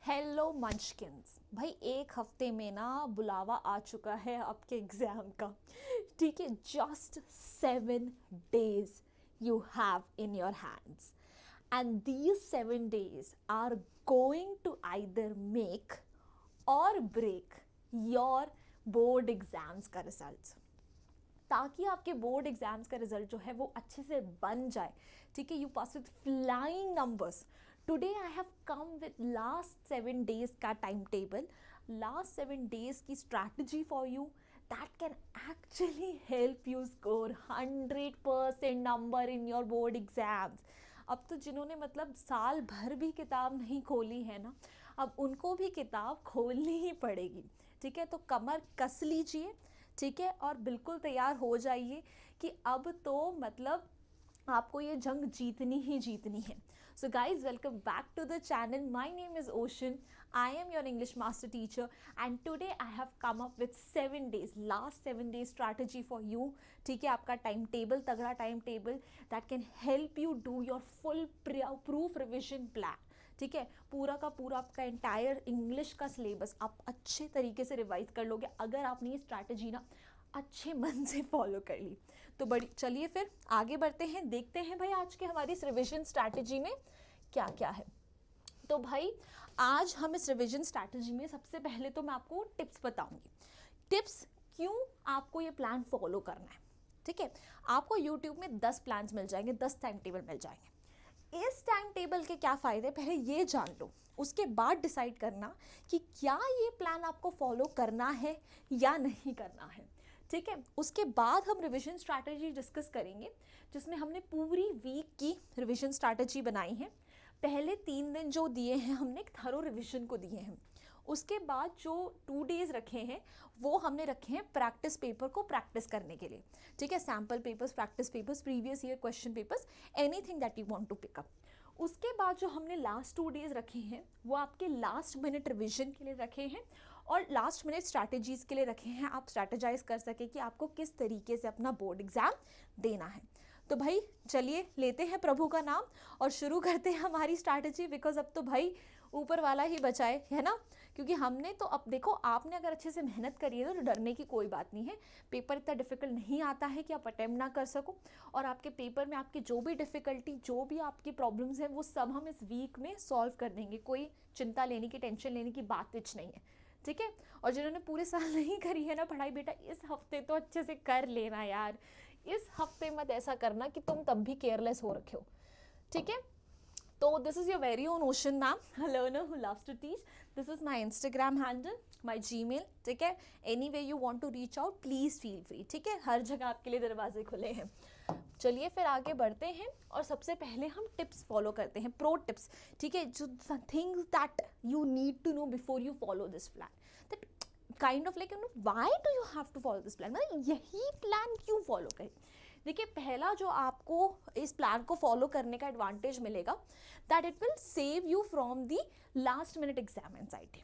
Hello मंचकिंस भाई, एक हफ्ते में ना बुलावा आ चुका है आपके एग्ज़ाम का। ठीक है, just 7 days you have in your hands, and these 7 days are going to either make or break your board exams का रिजल्ट, ताकि आपके बोर्ड एग्जाम्स का रिजल्ट जो है वो अच्छे से बन जाए। ठीक है, you pass with flying numbers. Today I have come with last 7 days का टाइम टेबल, लास्ट 7 days की strategy for you that can actually help you score 100% number in your board exams. अब तो जिन्होंने मतलब साल भर भी किताब नहीं खोली है ना, अब उनको भी किताब खोलनी ही पड़ेगी। ठीक है, तो कमर कस लीजिए, ठीक है, और बिल्कुल तैयार हो जाइए कि अब तो मतलब आपको ये जंग जीतनी ही जीतनी है। So guys, welcome back to the channel. My name is Ocean, I am your English master teacher, and today I have come up with 7 days, last 7 days strategy for you. ठीक है, आपका टाइम टेबल, तगड़ा time table that can help you do your foolproof revision plan. ठीक है, पूरा का पूरा आपका एंटायर इंग्लिश का सिलेबस आप अच्छे तरीके से रिवाइज कर लोगे अगर आपने ये स्ट्रैटेजी ना अच्छे मन से फॉलो कर ली तो। बड़ी चलिए फिर आगे बढ़ते हैं, देखते हैं भाई आज के हमारी इस रिविजन स्ट्रैटेजी में क्या क्या है। तो भाई आज हम इस रिविजन स्ट्रैटेजी में सबसे पहले तो मैं आपको टिप्स बताऊंगी। टिप्स क्यों आपको ये प्लान फॉलो करना है। ठीक है, आपको यूट्यूब में 10 प्लान्स मिल जाएंगे, 10 टाइम टेबल मिल जाएंगे। इस टाइम टेबल के क्या फ़ायदे पहले ये जान लो, उसके बाद डिसाइड करना कि क्या ये प्लान आपको फॉलो करना है या नहीं करना है। ठीक है, उसके बाद हम रिवीजन स्ट्रैटेजी डिस्कस करेंगे, जिसमें हमने पूरी वीक की रिवीजन स्ट्रैटेजी बनाई है। पहले 3 दिन जो दिए हैं हमने एक थरो रिवीजन को दिए हैं। उसके बाद जो 2 days रखे हैं वो हमने रखे हैं प्रैक्टिस पेपर को प्रैक्टिस करने के लिए। ठीक है, sample papers, practice papers, previous year question papers, anything that you want to pick up. उसके बाद जो हमने लास्ट 2 days रखे हैं वो आपके लास्ट मिनट रिविजन के लिए रखे हैं और लास्ट मिनट स्ट्रैटेजीज़ के लिए रखे हैं। आप स्ट्रैटेजाइज कर सके कि आपको किस तरीके से अपना बोर्ड एग्ज़ाम देना है। तो भाई चलिए लेते हैं प्रभु का नाम और शुरू करते हैं हमारी स्ट्रैटेजी, बिकॉज अब तो भाई ऊपर वाला ही बचाए, है ना। क्योंकि हमने तो अब देखो, आपने अगर अच्छे से मेहनत करी है तो डरने की कोई बात नहीं है। पेपर इतना डिफिकल्ट नहीं आता है कि आप अटेम्प्ट ना कर सको, और आपके पेपर में आपकी जो भी डिफ़िकल्टी, जो भी आपकी प्रॉब्लम्स हैं वो सब हम इस वीक में सॉल्व कर देंगे। कोई चिंता लेने की, टेंशन लेने की बात कुछ नहीं है। ठीक है, और जिन्होंने पूरे साल नहीं करी है ना पढ़ाई, बेटा इस हफ्ते तो अच्छे से कर लेना यार। इस हफ्ते मत ऐसा करना कि तुम तब भी केयरलेस हो रखे हो। ठीक है, तो this is your very own Ocean ma'am, learner who loves to teach. This is my Instagram handle, my Gmail। ठीक है, any way you want to reach out please feel free. ठीक है, हर जगह आपके लिए दरवाजे खुले हैं। चलिए फिर आगे बढ़ते हैं और सबसे पहले हम टिप्स फॉलो करते हैं, प्रो टिप्स। ठीक है, जो things that you need to know before you follow this plan, that kind of like, you know, why do you have to follow this plan, मतलब यही प्लान क्यों फॉलो करें। देखिए, पहला जो आपको इस प्लान को फॉलो करने का एडवांटेज मिलेगा, that it will save you from the last minute exam anxiety.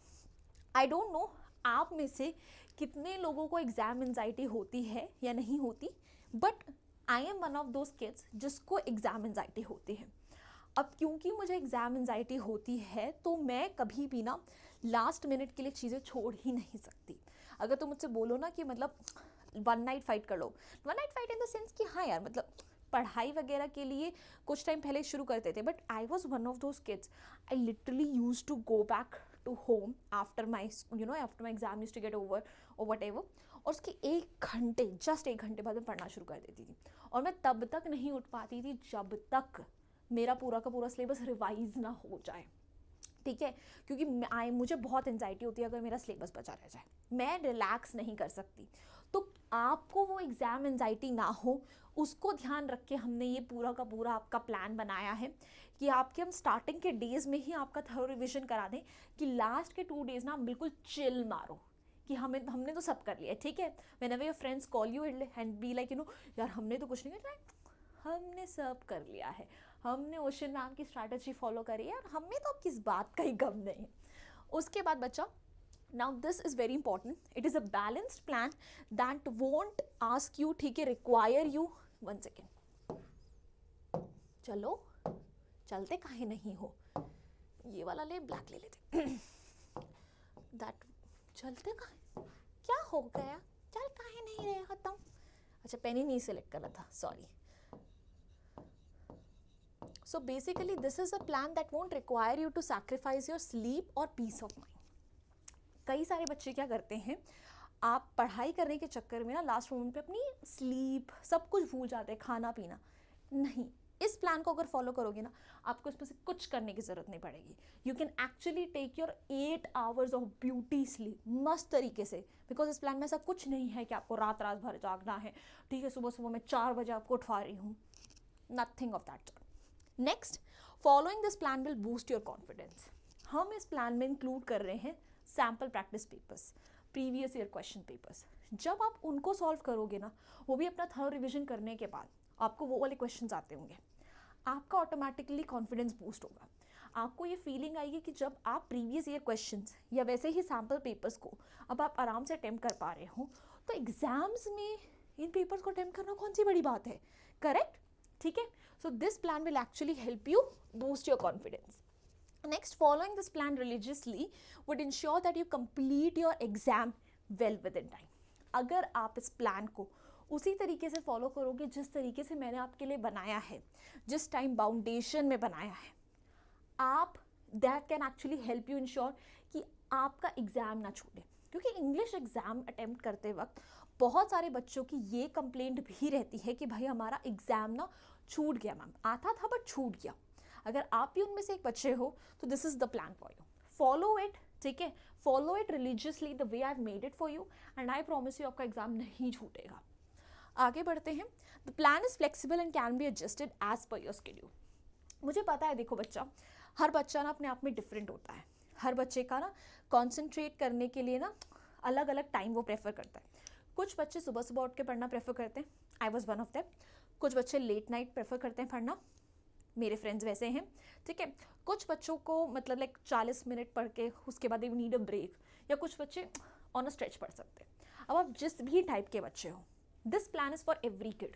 I don't know आप में से कितने लोगों को एग्जाम एंजाइटी होती है या नहीं होती, but I am one of those kids जिसको एग्जाम एंजाइटी होती है। अब क्योंकि मुझे एग्ज़ाम एंजाइटी होती है तो मैं कभी भी ना लास्ट मिनट के लिए चीज़ें छोड़ ही नहीं सकती। अगर तुम मुझसे बोलो ना कि मतलब 1 night फाइट कर लो, 1 night fight in the sense कि हाँ यार, मतलब पढ़ाई वगैरह के लिए कुछ टाइम पहले शुरू करते थे, but I was one of those kids, I literally use to go back to home after my after my exam use to get over और वट एवर, और उसके 1 घंटे, जस्ट 1 घंटे बाद मैं पढ़ना शुरू कर देती थी। और मैं तब तक नहीं उठ पाती थी जब तक मेरा पूरा का पूरा सिलेबस रिवाइज ना हो जाए। ठीक है, क्योंकि मुझे बहुत एंजाइटी होती है अगर मेरा सिलेबस बचा रह जाए, मैं रिलैक्स नहीं कर सकती। तो आपको वो एग्ज़ाम एंजाइटी ना हो, उसको ध्यान रख के हमने ये पूरा का पूरा आपका प्लान बनाया है कि आपके हम स्टार्टिंग के डेज़ में ही आपका थरो रिविजन करा दें कि लास्ट के 2 days ना आप बिल्कुल चिल मारो कि हमने तो सब कर लिया। ठीक है, whenever your friends call you and be like, you no, यार हमने तो कुछ नहीं किया, हमने सब कर लिया है, हमने ओशन मैम की स्ट्रैटेजी फॉलो करी है और हमें तो अब किस बात का ही गम नहीं है। उसके बाद बच्चा, now this is very important, it is a balanced plan that won't ask you, ठीक है, रिक्वायर यू, 1 सेकेंड, चलो चलते काहे नहीं हो, ये वाला ले, ब्लैक ले लेते दैट चलते कहाँ, क्या हो गया, चल काहे नहीं रहे खत्म। अच्छा पेन ही नहीं सिलेक्ट करा था, sorry. So basically this is a plan that won't require you to sacrifice your sleep or peace of mind. कई सारे बच्चे क्या करते हैं, आप पढ़ाई करने के चक्कर में ना लास्ट मोमेंट पे अपनी स्लीप सब कुछ भूल जाते हैं, खाना पीना नहीं। इस प्लान को अगर फॉलो करोगे ना, आपको इसमें से कुछ करने की ज़रूरत नहीं पड़ेगी। You can actually take your 8 hours of beauty sleep मस्त तरीके से, बिकॉज इस प्लान में ऐसा कुछ नहीं है कि आपको रात रात भर जागना है, ठीक है, सुबह सुबह मैं 4 बजे आपको उठवा रही हूँ, nothing of that. Next, following this plan will boost your confidence. हम इस प्लान में इंक्लूड कर रहे हैं sample practice papers, previous year question papers. जब आप उनको सॉल्व करोगे ना, वो भी अपना थर्ड रिविजन करने के बाद आपको वो वाले क्वेश्चंस आते होंगे, आपका ऑटोमेटिकली कॉन्फिडेंस बूस्ट होगा। आपको ये फीलिंग आएगी कि जब आप प्रीवियस ईयर क्वेश्चंस या वैसे ही सैम्पल पेपर्स को अब आप आराम से अटेम्प्ट कर पा रहे हो, तो एग्जाम्स में इन पेपर्स को अटेम्प्ट करना कौन सी बड़ी बात है, करेक्ट? ठीक है, so this plan will actually help you boost your confidence. Next, following this plan religiously would ensure that you complete your exam well within time. अगर आप इस प्लान को उसी तरीके से फॉलो करोगे जिस तरीके से मैंने आपके लिए बनाया है, जिस टाइम बाउंडेशन में बनाया है, आप that can actually help you ensure कि आपका एग्ज़ाम ना छूटे। क्योंकि इंग्लिश एग्ज़ाम अटेम्प्ट करते वक्त बहुत सारे बच्चों की ये कंप्लेंट भी रहती है कि भाई हमारा एग्ज़ाम ना छूट गया, मैम आता था बट छूट गया। अगर आप भी उनमें से एक बच्चे हो तो this is the plan for you, follow it, ठीक है, follow it religiously the way I have made it for you and I promise you आपका एग्जाम नहीं छूटेगा। आगे बढ़ते हैं। The plan is flexible and can be adjusted as per your schedule. मुझे पता है, देखो बच्चा, हर बच्चा ना अपने आप में डिफरेंट होता है। हर बच्चे का ना कॉन्सेंट्रेट करने के लिए ना अलग अलग टाइम वो प्रेफर करता है। कुछ बच्चे सुबह सुबह उठ के पढ़ना प्रेफर करते हैं, आई वॉज वन ऑफ देम। कुछ बच्चे लेट नाइट प्रेफर करते हैं पढ़ना, मेरे फ्रेंड्स वैसे हैं, ठीक है। कुछ बच्चों को मतलब लाइक 40 मिनट पढ़ के उसके बाद दे नीड अ ब्रेक, या कुछ बच्चे ऑन अ स्ट्रेच पढ़ सकते हैं। अब आप जिस भी टाइप के बच्चे हो, this plan is for every kid,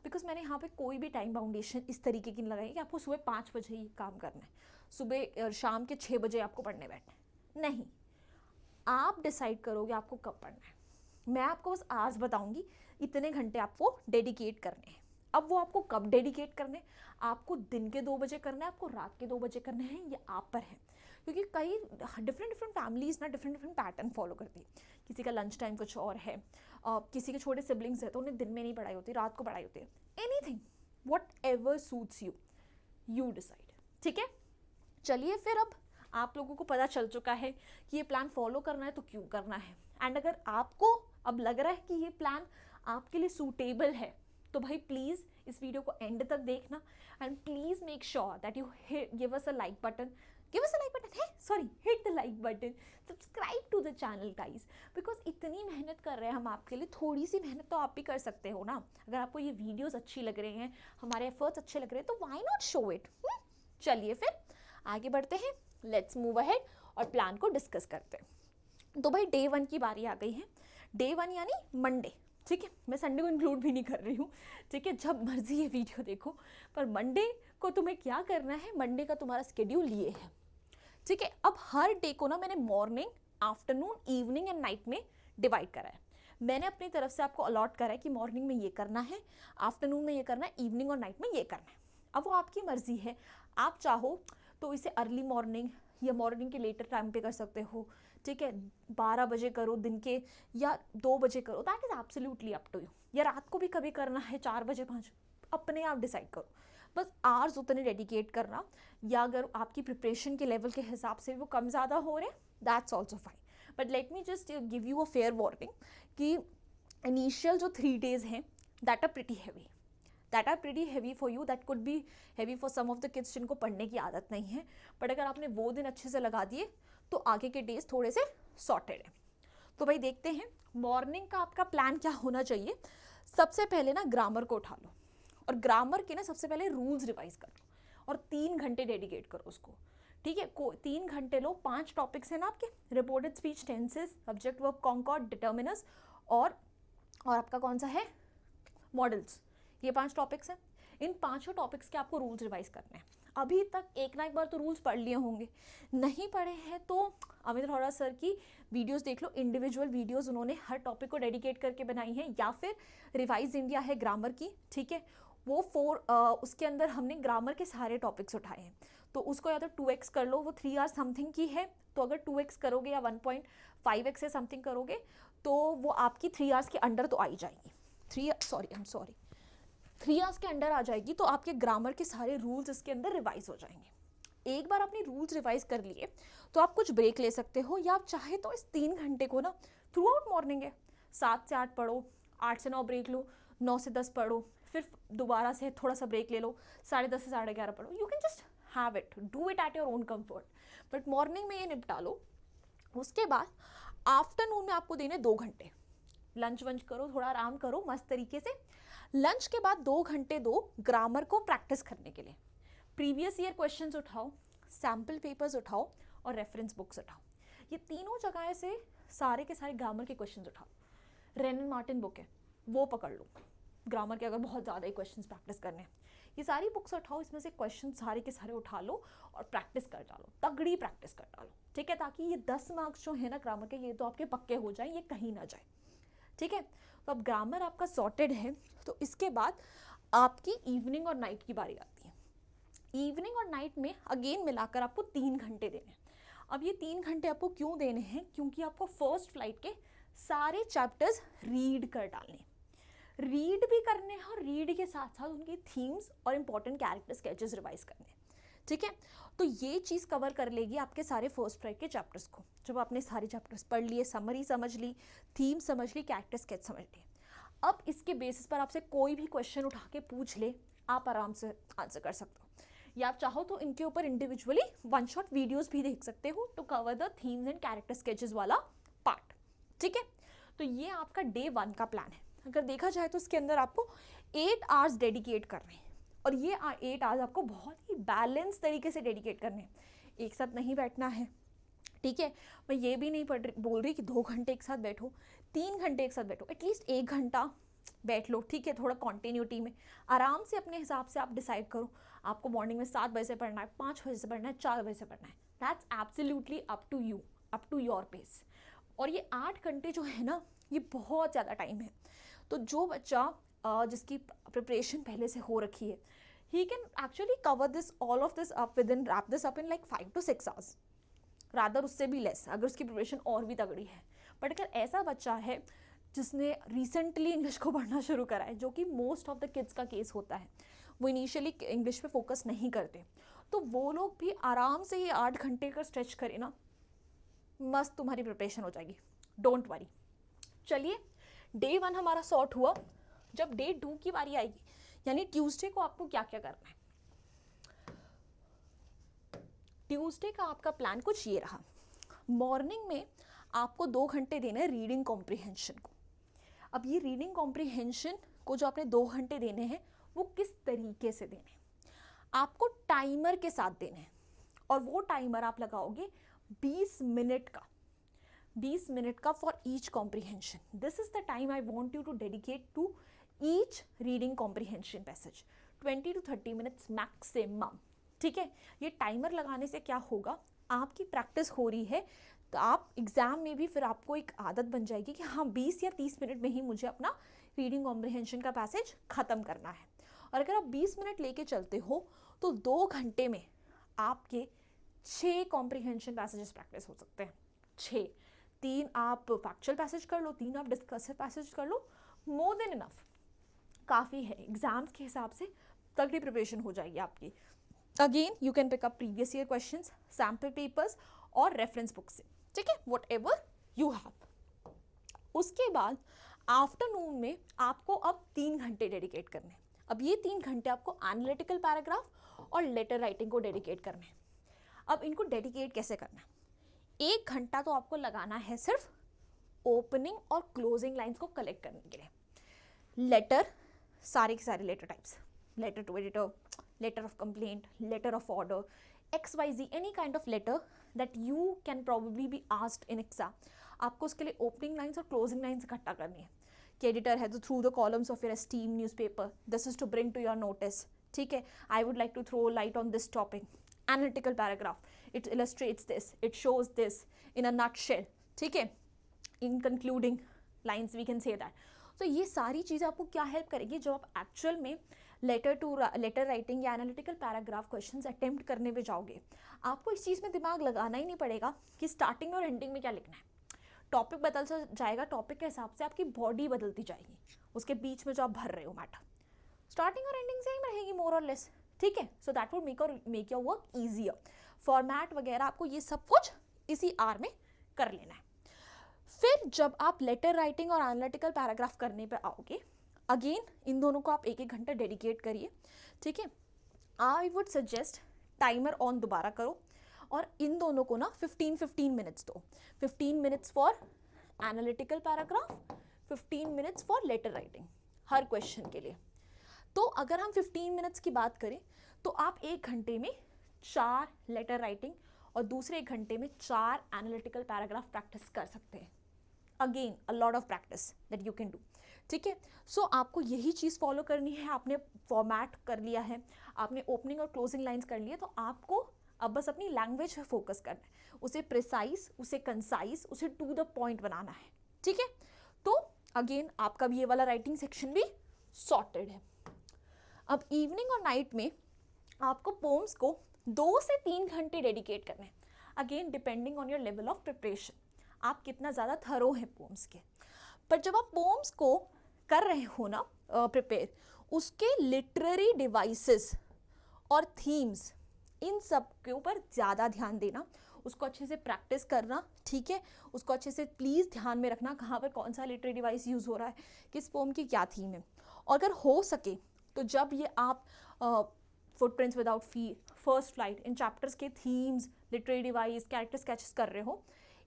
because मैंने यहाँ पे कोई भी टाइम बाउंडेशन इस तरीके की नहीं लगाई कि आपको सुबह 5 बजे ही काम करना है, सुबह शाम के 6 बजे आपको पढ़ने बैठना है, नहीं। आप डिसाइड करोगे आपको कब पढ़ना है। मैं आपको बस आज बताऊँगी इतने घंटे आपको डेडिकेट करने हैं। अब वो आपको कब डेडिकेट करने, आपको दिन के 2 बजे करना है, आपको रात के 2 बजे करने हैं, ये आप पर है। क्योंकि कई डिफरेंट फैमिलीज़ ना डिफरेंट पैटर्न फॉलो करती है। किसी का लंच टाइम कुछ और है, किसी के छोटे सिबलिंग्स है तो उन्हें दिन में नहीं पढ़ाई होती, रात को पढ़ाई होती है। Anything what ever suits you, you decide, ठीक है। चलिए फिर, अब आप लोगों को पता चल चुका है कि ये प्लान फॉलो करना है तो क्यों करना है। एंड अगर आपको अब लग रहा है कि ये प्लान आपके लिए सूटेबल है, तो भाई प्लीज़ इस वीडियो को एंड तक देखना and please make sure that you give us a like button, hit the like button, subscribe to the channel guys, because इतनी मेहनत कर रहे हैं हम आपके लिए, थोड़ी सी मेहनत तो आप भी कर सकते हो ना। अगर आपको ये वीडियोस अच्छी लग रहे हैं, हमारे एफर्ट्स अच्छे लग रहे हैं, तो व्हाई नॉट शो इट। चलिए फिर आगे बढ़ते हैं, लेट्स मूव अहेड और प्लान को डिस्कस करते हैं। तो भाई डे 1 की बारी आ गई है। डे 1 यानी मंडे, ठीक है, मैं संडे को इंक्लूड भी नहीं कर रही हूँ, ठीक है, जब मर्जी ये वीडियो देखो, पर मंडे को तुम्हें क्या करना है, मंडे का तुम्हारा स्केड्यूल ये है, ठीक है। अब हर डे को ना मैंने morning, afternoon, evening and night में डिवाइड करा है। मैंने अपनी तरफ से आपको अलॉट करा है कि मॉर्निंग में ये करना है, आफ्टरनून में ये करना है, इवनिंग और नाइट में ये करना है। अब वो आपकी मर्जी है, आप चाहो तो इसे अर्ली मॉर्निंग या मॉर्निंग के लेटर टाइम पे कर सकते हो, ठीक है, 12 बजे करो दिन के, या 2 बजे करो, that is absolutely up to you. या रात को भी कभी करना है 4 बजे 5, अपने आप डिसाइड करो, बस आवर्स उतने डेडिकेट करना। या अगर आपकी प्रिपरेशन के लेवल के हिसाब से वो कम ज़्यादा हो रहे हैं, that's also fine. But let me just give you a fair warning कि इनिशियल जो 3 days हैं that are pretty heavy for you, that could be heavy for some of the kids जिनको पढ़ने की आदत नहीं है। बट अगर आपने वो दिन अच्छे से लगा दिए तो आगे के डेज थोड़े से सॉर्टेड हैं। तो भाई देखते हैं मॉर्निंग का आपका प्लान क्या होना चाहिए। सबसे पहले ना ग्रामर को उठा लो, और ग्रामर के ना सबसे पहले रूल्स रिवाइज कर लो, और 3 घंटे डेडिकेट करो उसको, ठीक है। 3 घंटे लो। 5 टॉपिक्स हैं ना आपके, reported speech, tenses, subject verb concord, determiners और आपका कौन सा है, मॉडल्स। ये 5 टॉपिक्स हैं। इन 5 टॉपिक्स के आपको रूल्स रिवाइज करने हैं। अभी तक एक ना एक बार तो रूल्स पढ़ लिए होंगे, नहीं पढ़े हैं तो अमित अरोड़ा सर की वीडियोस देख लो, इंडिविजुअल वीडियोस उन्होंने हर टॉपिक को डेडिकेट करके बनाई हैं, या फिर रिवाइज इंडिया है ग्रामर की, ठीक है, वो उसके अंदर हमने ग्रामर के सारे टॉपिक्स उठाए हैं, तो उसको या तो 2x कर लो, वो 3 आवर समथिंग की है, तो अगर 2x करोगे या 1.5x से समथिंग करोगे तो वो आपकी 3 आवर्स के अंडर तो आ ही जाएगी, 3 आवर्स के अंडर आ जाएगी, तो आपके ग्रामर के सारे रूल्स इसके अंदर रिवाइज हो जाएंगे। एक बार आपने रूल्स रिवाइज कर लिए तो आप कुछ ब्रेक ले सकते हो, या आप चाहे तो इस 3 घंटे को ना थ्रू आउट मॉर्निंग है 7 से 8 पढ़ो, 8 से 9 ब्रेक लो, 9 से 10 पढ़ो, फिर दोबारा से थोड़ा सा ब्रेक ले लो, 10:30 से 11:30 पढ़ो, you can just have it, do it at your own comfort, but morning में ये निपटा लो। उसके बाद आफ्टरनून में आपको देने 2 घंटे, लंच वंच करो, थोड़ा आराम करो मस्त तरीके से, लंच के बाद 2 घंटे दो ग्रामर को प्रैक्टिस करने के लिए, प्रीवियस ईयर क्वेश्चंस उठाओ, सैम्पल पेपर्स उठाओ और रेफरेंस बुक्स उठाओ, ये तीनों जगह से सारे के सारे ग्रामर के क्वेश्चंस उठाओ, रेनन मार्टिन बुक है वो पकड़ लो, ग्रामर के अगर बहुत ज़्यादा ही क्वेश्चंस प्रैक्टिस करने हैं, ये सारी बुक्स उठाओ, इसमें से क्वेश्चन सारे के सारे उठा लो और प्रैक्टिस कर डालो, तगड़ी प्रैक्टिस कर डालो, ठीक है, ताकि ये 10 मार्क्स जो है ना ग्रामर के, ये तो आपके पक्के हो जाए, ये कहीं ना जाए, ठीक है। तो अब ग्रामर आपका सॉर्टेड है, तो इसके बाद आपकी इवनिंग और नाइट की बारी आती है। इवनिंग और नाइट में अगेन मिलाकर आपको 3 घंटे देने हैं। अब ये 3 घंटे आपको क्यों देने हैं, क्योंकि आपको फर्स्ट फ्लाइट के सारे चैप्टर्स रीड कर डालने, रीड भी करने हैं और रीड के साथ साथ उनकी थीम्स और इंपॉर्टेंट कैरेक्टर स्केचेस रिवाइज करने, ठीक है। तो ये चीज़ कवर कर लेगी आपके सारे फर्स्ट फ्लाइट के चैप्टर्स को। जब आपने सारे चैप्टर्स पढ़ लिए, समरी समझ ली, थीम समझ ली, कैरेक्टर स्केच समझ ली, अब इसके बेसिस पर आपसे कोई भी क्वेश्चन उठा के पूछ ले, आप आराम से आंसर कर सकते हो, या आप चाहो तो इनके ऊपर इंडिविजुअली 1 शॉट वीडियोस भी देख सकते हो to cover the themes and character sketches वाला पार्ट, ठीक है। तो ये आपका डे 1 का प्लान है। अगर देखा जाए तो इसके अंदर आपको 8 आवर्स डेडिकेट करने हैं, और ये 8 आवर्स आपको बहुत ही बैलेंस तरीके से डेडिकेट करने हैं, एक साथ नहीं बैठना है, ठीक है। मैं ये भी नहीं बोल रही कि 2 घंटे एक साथ बैठो, 3 घंटे एक साथ बैठो, एटलीस्ट 1 घंटा बैठ लो, ठीक है, थोड़ा कॉन्टिन्यूटी में आराम से अपने हिसाब से आप डिसाइड करो, आपको मॉर्निंग में 7 बजे से पढ़ना है, 5 बजे से पढ़ना है, 4 बजे से पढ़ना है, that's absolutely up to you, up to your pace. और ये 8 घंटे जो है ना, ये बहुत ज़्यादा टाइम है, तो जो बच्चा जिसकी प्रिपरेशन पहले से हो रखी है, he can actually cover this all of this up within, wrap this up in like 5 to 6 hours, rather उससे भी लेस अगर उसकी प्रिपरेशन और भी तगड़ी है। बट अगर ऐसा बच्चा है जिसने रिसेंटली इंग्लिश को पढ़ना शुरू करा है, जो कि मोस्ट ऑफ द किड्स का केस होता है, वो इनिशियली इंग्लिश पे फोकस नहीं करते, तो वो लोग भी आराम से ये 8 घंटे का स्ट्रेच करें ना, मस्त तुम्हारी प्रिपरेशन हो जाएगी, डोंट वरी। चलिए, डे 1 हमारा सॉर्ट हुआ। जब डे 2 की बारी आएगी, यानी ट्यूसडे को आपको क्या क्या करना है, ट्यूसडे का आपका प्लान कुछ ये रहा। मॉर्निंग में आपको 2 घंटे देना है रीडिंग कॉम्प्रिहेंशन को। अब ये रीडिंग कॉम्प्रिहेंशन को जो आपने 2 घंटे देने हैं, वो किस तरीके से देने हैं, आपको टाइमर के साथ देने हैं, और वो टाइमर आप लगाओगे 20 मिनट का, 20 मिनट का for each comprehension. This is the time I want you to dedicate to each reading comprehension passage, 20 to 30 minutes maximum, ठीक है। ये टाइमर लगाने से क्या होगा, आपकी प्रैक्टिस हो रही है, तो आप एग्जाम में भी फिर आपको एक आदत बन जाएगी कि हाँ 20 या 30 मिनट में ही मुझे अपना रीडिंग कॉम्प्रिहेंशन का पैसेज ख़त्म करना है। और अगर आप 20 मिनट लेके चलते हो तो 2 घंटे में आपके 6 कॉम्प्रिहेंशन पैसेजेस प्रैक्टिस हो सकते हैं, 6, 3 आप फैक्चुअल पैसेज कर लो, 3 आप डिस्कसिव पैसेज कर लो, मोर देन इनफ, काफ़ी है। एग्जाम्स के हिसाब से तगड़ी प्रिपरेशन हो जाएगी आपकी। Again you can pick up previous year questions, sample papers और रेफरेंस बुक से, ठीक है, वट एवर यू हैव। उसके बाद आफ्टरनून में आपको अब 3 घंटे डेडिकेट करने हैं। अब ये 3 घंटे आपको एनालिटिकल पैराग्राफ और लेटर राइटिंग को डेडिकेट करने हैं। अब इनको डेडिकेट कैसे करना है, 1 घंटा तो आपको लगाना है सिर्फ ओपनिंग और क्लोजिंग लाइन्स को कलेक्ट करने के लिए। लेटर, सारे के सारे letter types, letter to editor, letter of complaint, letter of order, XYZ, any kind of letter that you can probably be asked in exam, आपको उसके लिए ओपनिंग लाइन्स और क्लोजिंग लाइन्स इकट्ठा करनी है कि एडिटर है तो through the columns of your esteem newspaper, this is to bring to your notice, ठीक है, I would like to throw light on this topic, analytical paragraph, it illustrates this, it shows this in a nutshell, ठीक है, in concluding lines we can say that. तो ये सारी चीज़ें आपको क्या हेल्प करेगी, जब आप एक्चुअल में लेटर राइटिंग या एनालिटिकल पैराग्राफ क्वेश्चंस अटेम्प्ट करने पे जाओगे, आपको इस चीज़ में दिमाग लगाना ही नहीं पड़ेगा कि स्टार्टिंग और एंडिंग में क्या लिखना है। टॉपिक बदल जाएगा, टॉपिक के हिसाब से आपकी बॉडी बदलती जाएगी, उसके बीच में जो आप भर रहे हो मैटर, स्टार्टिंग और एंडिंग सेम रहेगी मोर और लेस, ठीक है। So that would make your work easier. Format वगैरह आपको ये सब कुछ इसी आर में कर लेना है। फिर जब आप लेटर राइटिंग और एनालिटिकल पैराग्राफ करने पे आओगे, अगेन इन दोनों को आप 1-1 घंटा डेडिकेट करिए, ठीक है। I would suggest timer on दोबारा करो और इन दोनों को ना 15-15 मिनट्स दो, 15 minutes for analytical paragraph, 15 minutes for letter writing, हर क्वेश्चन के लिए। तो अगर हम 15 मिनट्स की बात करें तो आप 1 घंटे में 4 लेटर राइटिंग और दूसरे 1 घंटे में 4 एनालिटिकल पैराग्राफ प्रैक्टिस कर सकते हैं। Again a lot of practice that you can do, ठीक है। सो आपको यही चीज़ फॉलो करनी है। आपने फॉर्मेट कर लिया है, आपने ओपनिंग और क्लोजिंग लाइंस कर लिया, तो आपको अब बस अपनी लैंग्वेज पे फोकस करना है, उसे प्रिसाइज, उसे कंसाइज, उसे टू द पॉइंट बनाना है, ठीक है। तो अगेन आपका भी ये वाला राइटिंग सेक्शन भी सॉर्टेड है। अब इवनिंग और नाइट में आपको पोम्स को 2 से 3 घंटे डेडिकेट करने हैं, again depending on your level of preparation, आप कितना ज़्यादा थरो हैं पोम्स के। पर जब आप पोम्स को कर रहे हो ना प्रिपेयर, उसके लिटरेरी डिवाइसेस और थीम्स, इन सब के ऊपर ज़्यादा ध्यान देना, उसको अच्छे से प्रैक्टिस करना, ठीक है। उसको अच्छे से प्लीज़ ध्यान में रखना कहाँ पर कौन सा लिटरेरी डिवाइस यूज़ हो रहा है, किस पोम की क्या थीम है। और अगर हो सके तो जब ये आप footprints without feet, first flight, इन चैप्टर्स के themes, literary device, character sketches कर रहे हो,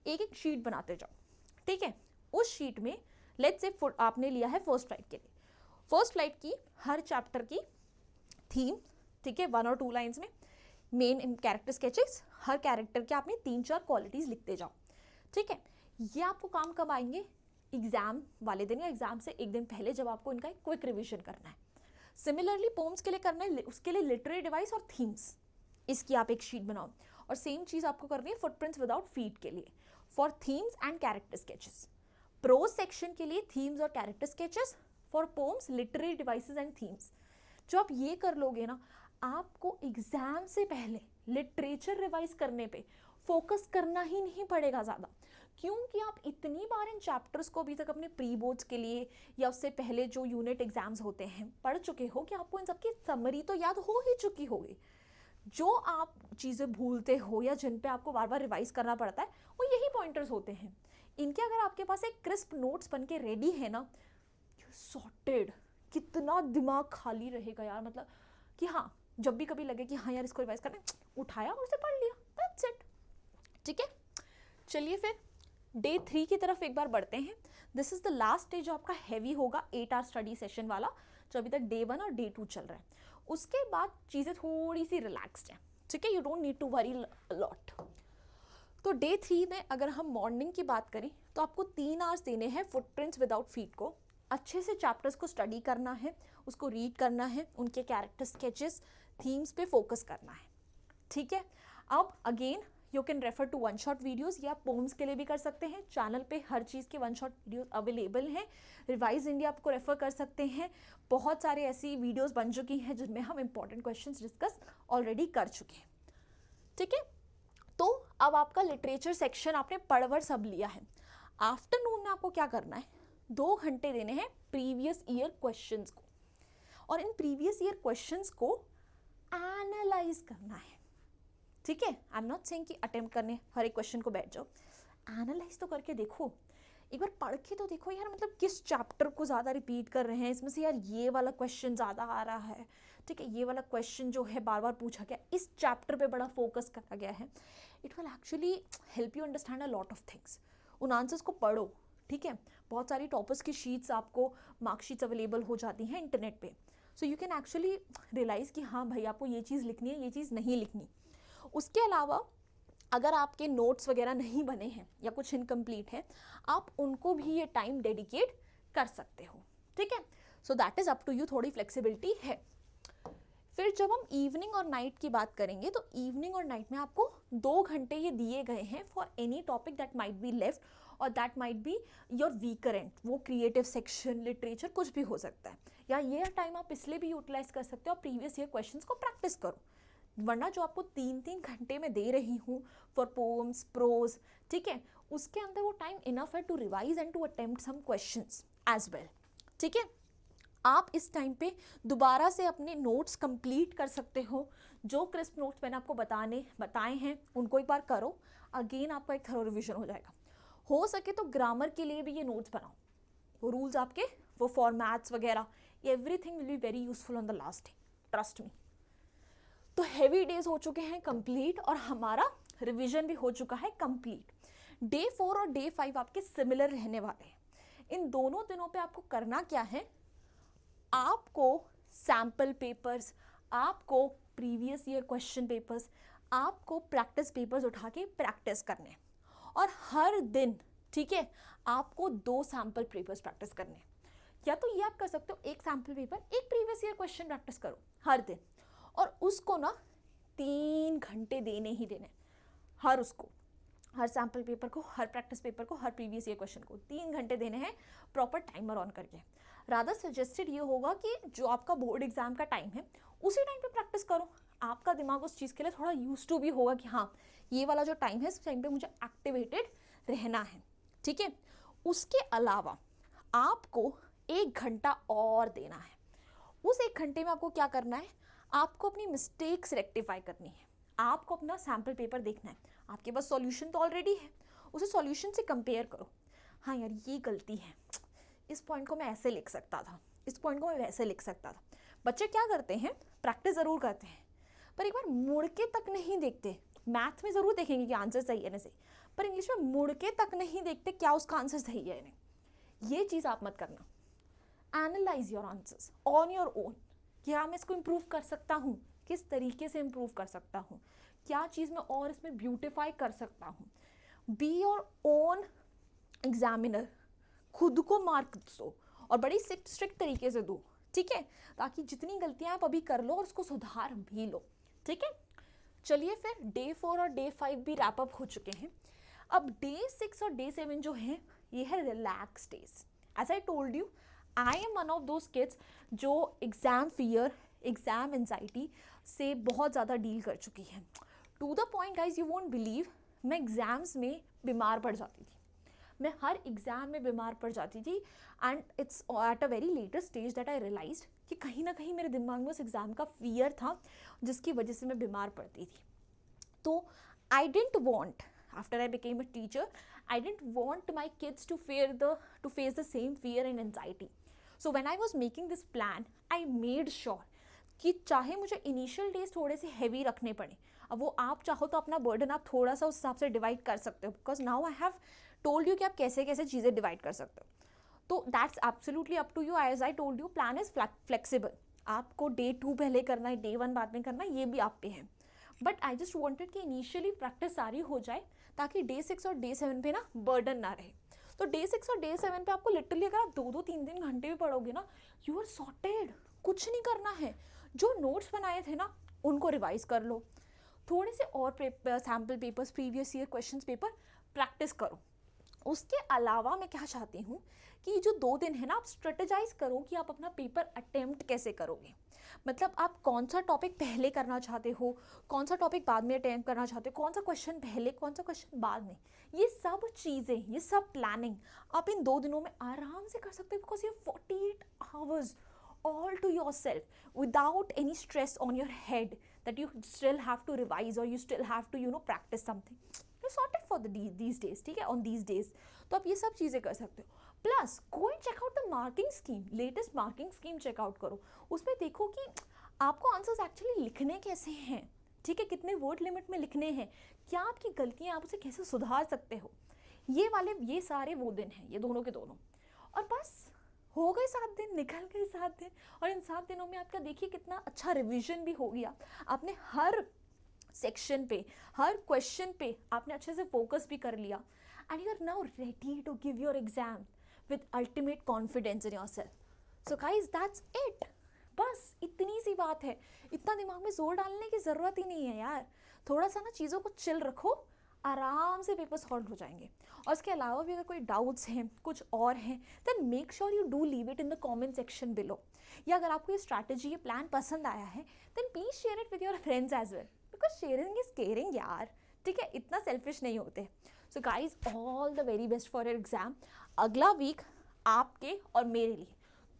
एक शीट बनाते जाओ, ठीक है। उस शीट में लेट्स से आपने लिया है फर्स्ट फ्लाइट के लिए, फर्स्ट फ्लाइट की हर चैप्टर की थीम, ठीक है, 1 और 2 लाइन्स में मेन कैरेक्टर स्केचेस, हर कैरेक्टर के आपने 3-4 क्वालिटीज़ लिखते जाओ, ठीक है। ये आपको काम कब आएंगे, एग्जाम वाले दिन या एग्जाम से 1 दिन पहले, जब आपको इनका एक क्विक रिविजन करना है। सिमिलरली पोम्स के लिए करना है, उसके लिए लिटरेरी डिवाइस और थीम्स, इसकी आप एक शीट बनाओ। और सेम चीज़ आपको करनी है फुटप्रिंट्स विदाउट फीट के लिए, for themes and character sketches. Pros section के लिए थीम्स और character sketches, for poems literary devices and themes. जो आप ये कर लोगे ना, आपको एग्जाम से पहले लिटरेचर रिवाइज करने पे फोकस करना ही नहीं पड़ेगा ज़्यादा, क्योंकि आप इतनी बार इन चैप्टर्स को अभी तक अपने प्री बोर्ड्स के लिए या उससे पहले जो यूनिट एग्जाम्स होते हैं पढ़ चुके हो कि आपको इन सबकी समरी तो याद हो ही चुकी होगी। जो आप चीज़ें भूलते हो या जिन पे आपको बार बार रिवाइज करना पड़ता है, वो यही पॉइंटर्स होते हैं। इनके अगर आपके पास एक क्रिस्प नोट्स बन के रेडी है ना, सॉर्टेड, कितना दिमाग खाली रहेगा यार, मतलब कि हाँ, जब भी कभी लगे कि हाँ यार इसको रिवाइज करना है, उठाया और उसे पढ़ लिया, दैट्स इट, ठीक है। चलिए फिर डे 3 की तरफ एक बार बढ़ते हैं। This is the last day जो आपका हैवी होगा, 8 आवर स्टडी सेशन वाला, जो अभी तक डे 1 और डे 2 चल रहा है। उसके बाद चीज़ें थोड़ी सी रिलैक्स्ड हैं, ठीक है, you don't need to worry lot. तो डे 3 में अगर हम मॉर्निंग की बात करें तो आपको 3 आवर्स देने हैं फुटप्रिंट्स विदाउट फीट को। अच्छे से चैप्टर्स को स्टडी करना है, उसको रीड करना है, उनके कैरेक्टर स्केचेस, थीम्स पे फोकस करना है, ठीक है। अब again you can refer to 1 shot videos, या पोम्स के लिए भी कर सकते हैं। चैनल पे हर चीज़ के 1 शॉट वीडियोज़ अवेलेबल हैं। रिवाइज इंडिया आपको रेफर कर सकते हैं, बहुत सारे ऐसी वीडियोज़ बन चुकी हैं जिनमें हम इंपॉर्टेंट क्वेश्चन डिस्कस ऑलरेडी कर चुके हैं, ठीक है। तो अब आपका लिटरेचर सेक्शन आपने पढ़ सब लिया है। आफ्टरनून में आपको क्या करना है, 2 घंटे देने हैं प्रीवियस ईयर क्वेश्चंस को, और इन प्रीवियस ईयर क्वेश्चंस को एनालाइज करना है, ठीक है। आई एम नॉट सेइंग कि अटेम्प्ट करने हर एक क्वेश्चन को बैठ जाओ, एनालाइज तो करके देखो, एक बार पढ़ के तो देखो यार, मतलब किस चैप्टर को ज़्यादा रिपीट कर रहे हैं, इसमें से यार ये वाला क्वेश्चन ज़्यादा आ रहा है, ठीक है, ये वाला क्वेश्चन जो है बार बार पूछा गया, इस चैप्टर पे बड़ा फोकस करा गया है। It will actually help you understand a lot of things. उन आंसर्स को पढ़ो, ठीक है। बहुत सारी टॉपर्स की शीट्स आपको, मार्कशीट्स अवेलेबल हो जाती हैं इंटरनेट पे, so you can actually realise कि हाँ भाई आपको ये चीज़ लिखनी है, ये चीज़ नहीं लिखनी। उसके अलावा अगर आपके नोट्स वगैरह नहीं बने हैं या कुछ इनकम्प्लीट है, आप उनको भी ये टाइम डेडिकेट कर सकते हो, ठीक है। So that is up to you, थोड़ी फ्लेक्सिबिलिटी है। फिर जब हम इवनिंग और नाइट की बात करेंगे तो इवनिंग और नाइट में आपको 2 घंटे ये दिए गए हैं for any topic that might be left और that might be your weaker end, वो क्रिएटिव सेक्शन, लिटरेचर, कुछ भी हो सकता है। या ये टाइम आप इसलिए भी यूटिलाइज कर सकते हो और प्रीवियस ईयर क्वेश्चंस को प्रैक्टिस करो, वरना जो आपको 3-3 घंटे में दे रही हूँ फॉर पोम्स, प्रोज, ठीक है, उसके अंदर वो टाइम इनफ है to revise and to attempt some questions as well, ठीक है। आप इस टाइम पे दोबारा से अपने नोट्स कंप्लीट कर सकते हो, जो क्रिस्प नोट्स मैंने आपको बताए हैं उनको एक बार करो, अगेन आपका एक थरो रिविजन हो जाएगा। हो सके तो ग्रामर के लिए भी ये नोट्स बनाओ, वो रूल्स आपके, वो फॉर्मैट्स वगैरह, everything will be very useful on the last day, trust me. तो हैवी डेज हो चुके हैं कंप्लीट और हमारा रिवीजन भी हो चुका है कंप्लीट। डे 4 और डे 5 आपके सिमिलर रहने वाले हैं। इन दोनों दिनों पे आपको करना क्या है, आपको सैम्पल पेपर्स, आपको प्रीवियस ईयर क्वेश्चन पेपर्स, आपको प्रैक्टिस पेपर्स उठा के प्रैक्टिस करने, और हर दिन, ठीक है, आपको 2 सैम्पल पेपर्स प्रैक्टिस करने। या तो ये आप कर सकते हो, एक सैम्पल पेपर, एक प्रीवियस ईयर क्वेश्चन प्रैक्टिस करो हर दिन, और उसको ना 3 घंटे देने ही देने, हर सैम्पल पेपर को, हर प्रैक्टिस पेपर को, हर प्रीवियस ईयर क्वेश्चन को 3 घंटे देने हैं, प्रॉपर टाइमर ऑन करके। रादर सजेस्टेड ये होगा कि जो आपका बोर्ड एग्जाम का टाइम है उसी टाइम पे प्रैक्टिस करो, आपका दिमाग उस चीज़ के लिए थोड़ा यूज टू भी होगा कि हाँ ये वाला जो टाइम है इस टाइम पे मुझे एक्टिवेटेड रहना है, ठीक है। उसके अलावा आपको 1 घंटा और देना है। उस 1 घंटे में आपको क्या करना है, आपको अपनी मिस्टेक्स रेक्टिफाई करनी है, आपको अपना सैम्पल पेपर देखना है, आपके पास सॉल्यूशन तो ऑलरेडी है, उसे सॉल्यूशन से कंपेयर करो, हाँ यार ये गलती है, इस पॉइंट को मैं ऐसे लिख सकता था, इस पॉइंट को मैं वैसे लिख सकता था। बच्चे क्या करते हैं, प्रैक्टिस ज़रूर करते हैं पर एक बार मुड़ के तक नहीं देखते। मैथ में ज़रूर देखेंगे कि आंसर सही है ना सही, पर इंग्लिश में मुड़ के तक नहीं देखते क्या उसका आंसर सही है नहीं। ये चीज़ आप मत करना। Analyse your answers on your own, क्या मैं इसको इम्प्रूव कर सकता हूँ, किस तरीके से इम्प्रूव कर सकता हूँ, क्या चीज़ मैं और इसमें ब्यूटिफाई कर सकता हूँ। बी योर ओन एग्जामिनर, खुद को मार्क दो और बड़ी स्ट्रिक्ट तरीके से दो, ठीक है, ताकि जितनी गलतियां आप अभी कर लो और उसको सुधार भी लो, ठीक है। चलिए फिर डे 4 और डे 5 भी रैप अप हो चुके हैं। अब डे 6 और डे 7 जो है ये है relax days. As I told you, I am one of those kids जो एग्जाम फियर, एग्जाम एंजाइटी से बहुत ज़्यादा डील कर चुकी है। To the point guys, you won't believe, मैं एग्जाम्स में बीमार पड़ जाती थी, मैं हर एग्ज़ाम में बीमार पड़ जाती थी, and it's at a very later stage that I realised कि कहीं ना कहीं मेरे दिमाग में उस एग्ज़ाम का फियर था जिसकी वजह से मैं बीमार पड़ती थी। तो I didn't want, after I became a teacher, I didn't want my kids to face the same fear and anxiety. So when I was making this plan, I made sure कि चाहे मुझे इनिशियल डेज थोड़े से heavy रखने पड़े, अब वो आप चाहो तो अपना बर्डन आप थोड़ा सा उस हिसाब से डिवाइड कर सकते हो, because now I have told you कि आप कैसे कैसे चीज़ें डिवाइड कर सकते हो। तो that's absolutely up to you, as I told you, plan is flexible, आपको डे 2 पहले करना है, डे 1 बाद में करना है, ये भी आप पे है। बट आई जस्ट वॉन्टेड कि इनिशियली प्रैक्टिस सारी हो जाए ताकि डे 6 और डे 7 पे ना बर्डन ना रहे। तो डे 6 और डे 7 पे आपको लिटरली अगर आप 2-2, 3-3 घंटे भी पढ़ोगे ना, यू आर सॉर्टेड, कुछ नहीं करना है। जो नोट्स बनाए थे ना उनको रिवाइज कर लो, थोड़े से और sample papers, previous year question paper practice करो। उसके अलावा मैं क्या चाहती हूँ कि जो 2 दिन है ना, आप स्ट्रेटेजाइज करो कि आप अपना पेपर अटेम्प्ट कैसे करोगे। मतलब आप कौन सा टॉपिक पहले करना चाहते हो, कौन सा टॉपिक बाद में अटेम्प्ट करना चाहते हो, कौन सा क्वेश्चन पहले, कौन सा क्वेश्चन बाद में, ये सब चीज़ें, ये सब प्लानिंग आप इन 2 दिनों में आराम से कर सकते हो, because you 48 hours all to yourself without any stress on your head that you still have to revise or you still have to practice something. You're sorted for these days, ठीक है, on these days. तो आप ये सब चीज़ें कर सकते हो। Plus go and check out the marking scheme, latest marking scheme check out करो, उसमें देखो कि आपको आंसर्स एक्चुअली लिखने कैसे हैं, ठीक है, कितने वर्ड लिमिट में लिखने हैं, क्या आपकी गलतियाँ आप उसे कैसे सुधार सकते हो। ये सारे वो दिन हैं, ये दोनों के दोनों। और बस हो गए 7 दिन, निकल गए 7 दिन, और इन 7 दिनों में आपका देखिए कितना अच्छा रिवीजन भी हो गया, आपने हर सेक्शन पे, हर क्वेश्चन पे आपने अच्छे से फोकस भी कर लिया, and you are now ready to give your exam with ultimate confidence in yourself. So guys that's it, बस इतनी सी बात है, इतना दिमाग में जोर डालने की ज़रूरत ही नहीं है यार। थोड़ा सा ना चीज़ों को चिल रखो, आराम से पेपर सॉल्व हो जाएंगे। और इसके अलावा भी अगर कोई डाउट्स हैं, कुछ और हैं, then make sure you do leave it in the comment section below. या अगर आपको ये स्ट्रैटेजी, ये प्लान पसंद आया है, then please share it with your friends as well, because sharing is caring यार, ठीक है, इतना सेल्फिश नहीं होते। So guys, all the very best for your exam. अगला वीक आपके और मेरे लिए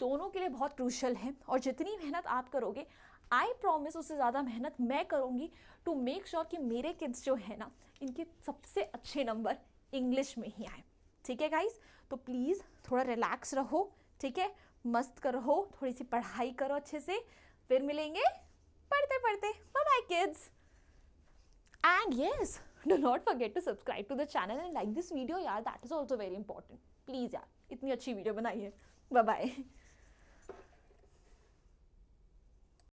दोनों के लिए बहुत क्रूशल है, और जितनी मेहनत आप करोगे, आई प्रॉमिस उससे ज़्यादा मेहनत मैं करूँगी टू मेक श्योर कि मेरे किड्स जो है ना, इनके सबसे अच्छे नंबर इंग्लिश में ही आए। ठीक है गाइज, तो प्लीज़ थोड़ा रिलैक्स रहो, ठीक है, मस्त करो, थोड़ी सी पढ़ाई करो अच्छे से। फिर मिलेंगे पढ़ते पढ़ते। Bye bye kids, and yes, do not forget to subscribe to the channel and like this video यार, that is also very important. Please यार, इतनी अच्छी वीडियो बनाई है। Bye bye.